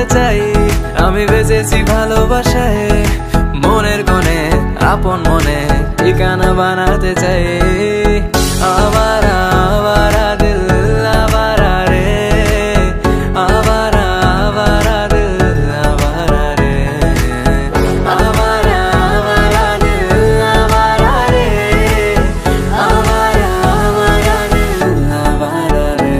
বানাতে চাই। আমি বেঁচেছি ভালোবাসায়, মনের কোণে আপন মনে ঠিকানা বানাতে চাই। আবারা আবারা দিল আবারা রে, আবারা আবারা দিল আবারা রে, আবারা আবারা দিল আবারা রে, আবারা আবারা দিল আবারা রে।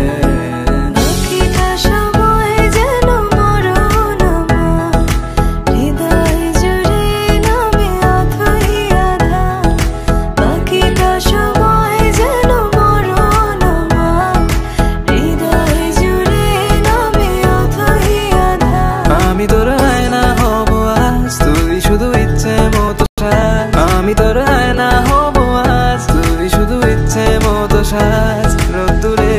বাকিটা সময় যেন মরণ আমার, হৃদয় জুড়ে নামে অথই আধার। বাকিটা সময় যেন মরণ আমার, হৃদয় জুড়ে নামে অথই আধার। আমি তোর আয়না হব আজ, তুই শুধু ইচ্ছে মতো সাজ। আমি তোর আয়না হব আজ, তুই শুধু ইচ্ছে মতো সাজ। রোদ্দুরে